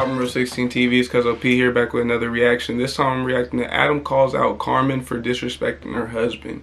album Real 16 TV. It's Cuzzo P here, back with another reaction. This time I'm reacting to Adam calls out Carmen for disrespecting her husband.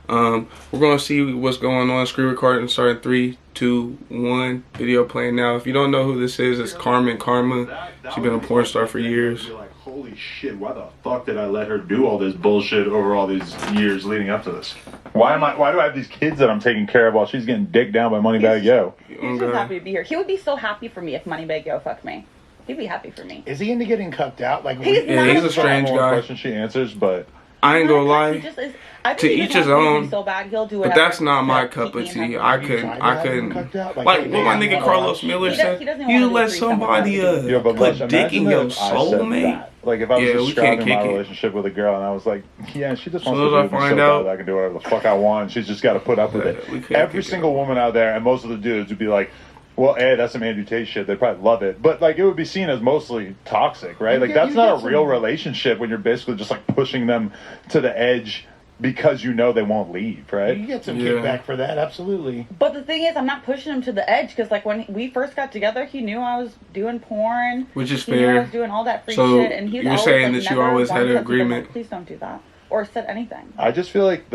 We're gonna see what's going on. Screen recording starting 3, 2, 1. Video playing now. If you don't know who this is, it's Carmen Karma. She's been a porn star for years. Holy shit, why the fuck did I let her do all this bullshit over all these years leading up to this? Why do I have these kids that I'm taking care of while she's getting dicked down by Moneybag Yo? He's just happy to be here. He would be so happy for me if Moneybag Yo fucked me. He'd be happy for me. Is he into getting cucked out? Like he's a strange guy. Question she answers, but I ain't gonna lie. He just is, I to each his own. So bad, he'll do but that's not my cup of tea. I couldn't. Like what my nigga Carlos Miller said. You let somebody put dick in your soul, mate. Like if I was describing my relationship with a girl and I was like, yeah, she just wants to do me so bad I can do whatever the fuck I want. She's just got to put up with it. Every single woman out there and most of the dudes would be like, well, hey, that's some Andrew Tate shit. They'd probably love it. But, like, it would be seen as mostly toxic, right? Like, that's not a real relationship when you're basically just, like, pushing them to the edge because you know they won't leave, right? You get some kickback for that, absolutely. But the thing is, I'm not pushing him to the edge because, like, when we first got together, he knew I was doing porn. Which is fair. He knew I was doing all that free shit. And he's you're saying that you always had an agreement. Like, please don't do that. Or said anything. I just feel like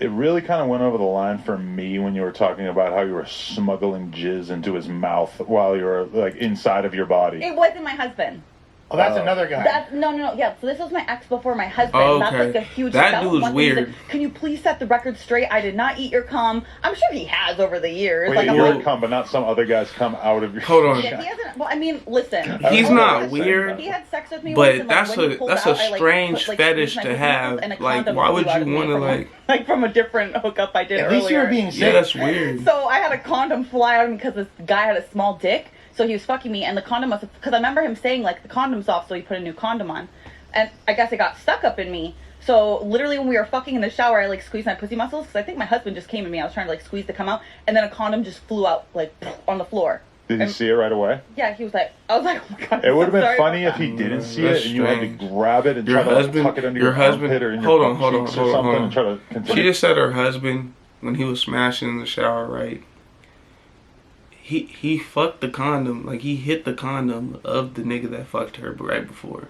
it really kind of went over the line for me when you were talking about how you were smuggling jizz into his mouth while you were, like, inside of your body. It wasn't my husband. Oh, that's another guy. No. Yeah, so this was my ex before my husband. Oh, okay. That's like a huge... That dude's weird. Can you please set the record straight? I did not eat your cum. I'm sure he has over the years. Wait, your cum, but not some other guy's cum out of your... Hold on. Yeah, he hasn't... Well, I mean, listen. He's not weird. He had sex with me but once, and, that's a strange fetish to have. Like, why would you want to, like... Like, from a different hookup I did earlier. At least you were being safe. Yeah, that's weird. So I had a condom fly out of me because this guy had a small dick. So he was fucking me, and the condom must have... Because I remember him saying, like, the condom's off, so he put a new condom on. And I guess it got stuck up in me. So literally when we were fucking in the shower, I, like, squeezed my pussy muscles. Because I think my husband just came to me. I was trying to, like, squeeze to come out. And then a condom just flew out, like, on the floor. Did you see it right away? Yeah, he was like... I was like, oh my God. It would have been funny if he didn't see it, and you had to grab it and try to tuck it under your armpit or in your cheeks or something and try to continue. She just said her husband, when he was smashing in the shower, right? He fucked the condom, like he hit the condom of the nigga that fucked her right before.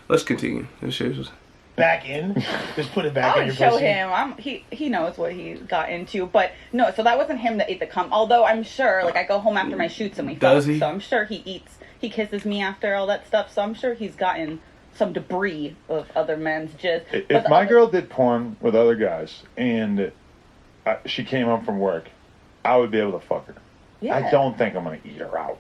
Let's continue. This shit was back in. Just put it back in your pussy. I'll show him. He knows what he got into, but no. So that wasn't him that ate the cum. Although I'm sure, like I go home after my shoots and we fuck, so I'm sure he eats. He kisses me after all that stuff. So I'm sure he's gotten some debris of other men's jizz. If my girl did porn with other guys and she came home from work, I would be able to fuck her. Yeah. I don't think I'm going to eat her out.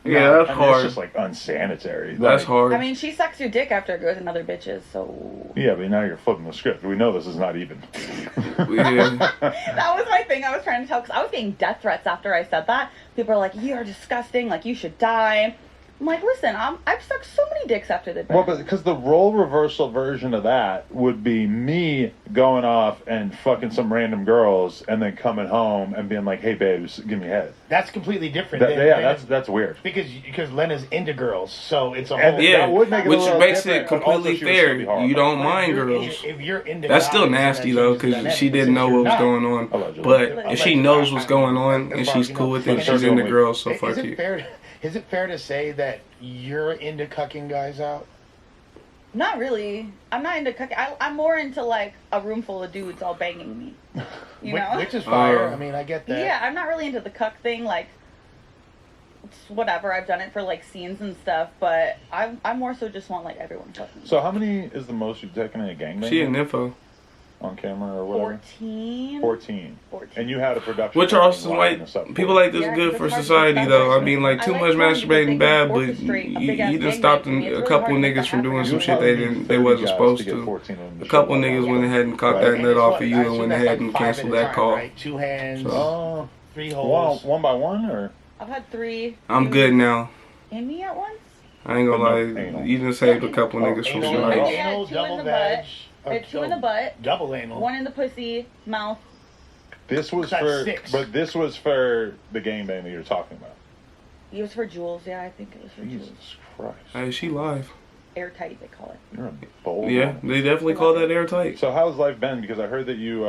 Yeah, that's hard. It's just, like, unsanitary. That's hard. I mean, she sucks your dick after it goes in other bitches, so... Yeah, but now you're flipping the script. We know this is not even. That was my thing I was trying to tell, because I was getting death threats after I said that. People are like, you're disgusting, like, you should die. I'm like, listen, I've sucked so many dicks after the... Well, but because the role reversal version of that would be me going off and fucking some random girls and then coming home and being like, hey, babes, give me head. That's completely different. That's weird. Because Lena's into girls, so it's a whole... Yeah, that would make it which makes it completely fair. You don't mind girls. If you're into that's still nasty, though, because she didn't know what was going on. Allegedly. But if she knows what's going on and she's cool with it, she's into girls, so fuck you. Is it fair to say that you're into cucking guys out? Not really. I'm not into cucking. I'm more into, like, a room full of dudes all banging me. You know? Which is fire. I mean, I get that. Yeah, I'm not really into the cuck thing. Like, it's whatever. I've done it for, like, scenes and stuff. But I more so just want, like, everyone cucking. So how many is the most you've taken in a gangbang? She an info. On camera or whatever? 14. And you had a production. Which are also like, people like this good for society though. I mean, like, too much masturbating bad, but you done stopped a couple niggas from doing some shit they wasn't supposed to. A couple niggas went ahead and caught that nut off of you and went ahead and canceled that call. 2 hands, 3 holes. One by one, or? I've had 3. I'm good now. In me at once? I ain't gonna lie, you done saved a couple niggas from some nights. Anal, double veg. I had 2 in the butt. Double anal. 1 in the pussy, mouth. This was for 6. But this was for the gangbang that you're talking about. It was for Jules, yeah, I think it was for Jules. Jesus Christ. Hey, she live. Airtight, they call it. You're a bold Yeah, they definitely call that airtight. So how's life been? Because I heard that you,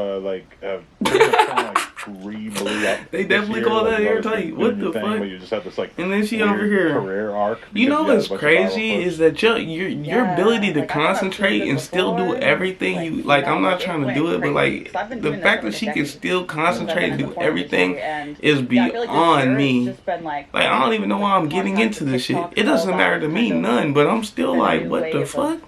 have pretty much blew up. They definitely call that airtight. What the fuck? But you just had this like and then she over here career arc. You know what's crazy is that your ability to concentrate and still do everything you like. I'm not trying to do it, but like the fact that she can still concentrate and do everything is beyond me. Like I don't even know why I'm getting into this shit. It doesn't matter to me none, but I'm still like, what the fuck?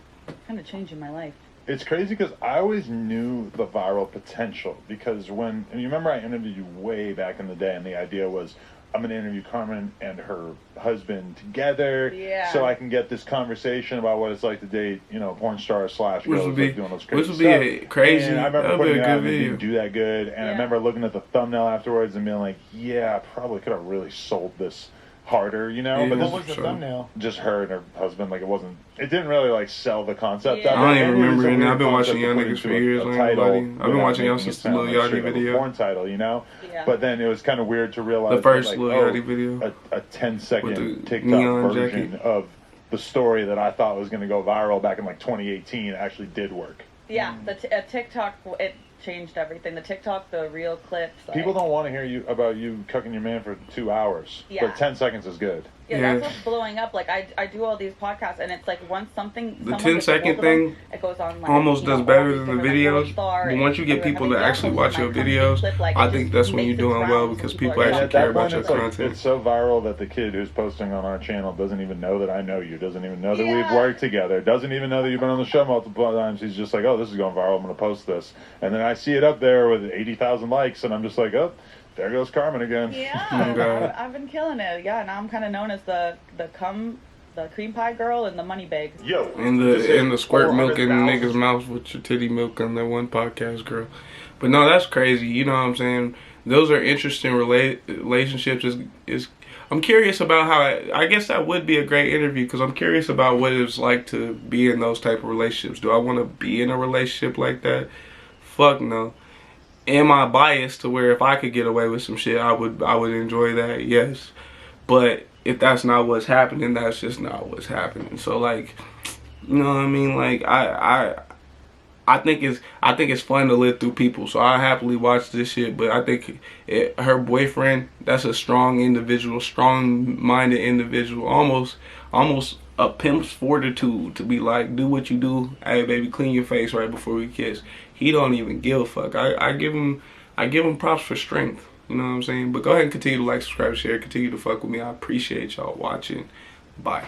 Kind of changing my life. It's crazy because I always knew the viral potential because and you remember I interviewed you way back in the day, and the idea was I'm going to interview Carmen and her husband together, so I can get this conversation about what it's like to date, porn star / girls like doing those crazy stuff. Which would be crazy. And I remember putting it out and it didn't do that good, and I remember looking at the thumbnail afterwards and being like, yeah, I probably could have really sold this harder, Yeah, but what was the thumbnail? Just her and her husband. Like it didn't really like sell the concept. I don't even remember it. I've been watching y'all niggas for years. I've been watching y'all since the Lil Yachty video. Porn title, But then it was kind of weird to realize the first Lil Yachty video, a 10-second TikTok version of the story that I thought was going to go viral back in like 2018 actually did work. Yeah, the TikTok it changed everything. The TikTok, the real clips. People don't want to hear about you cucking your man for 2 hours, but 10 seconds is good. Yeah, that's what's blowing up. Like I do all these podcasts, and it's like once something the 10-second thing it goes on like, almost does better than the videos. But once you get people to actually watch your videos, I think that's when you're doing well because people actually care about your content. It's so viral that the kid who's posting on our channel doesn't even know that I know you, doesn't even know that we've worked together, doesn't even know that you've been on the show multiple times. He's just like, oh, this is going viral, I'm going to post this. And then I see it up there with 80,000 likes, and I'm just like, oh, there goes Carmen again. Yeah, I've been killing it. Yeah, now I'm kind of known as the cream pie girl and the money bag. Yo, and the squirt milk in the nigga's mouth with your titty milk on that one podcast girl. But no, that's crazy. You know what I'm saying? Those are interesting relationships. I'm curious about how I guess that would be a great interview because I'm curious about what it's like to be in those type of relationships. Do I want to be in a relationship like that? Fuck no. Am I biased to where if I could get away with some shit, I would enjoy that? Yes. But if that's not what's happening, that's just not what's happening. So like, you know what I mean? Like I think it's fun to live through people. So I happily watch this shit. But I think her boyfriend, that's a strong individual, strong-minded individual, almost a pimp's fortitude to be like, do what you do. Hey baby, clean your face right before we kiss. He don't even give a fuck. I give him props for strength. You know what I'm saying? But go ahead and continue to like, subscribe, share, continue to fuck with me. I appreciate y'all watching. Bye.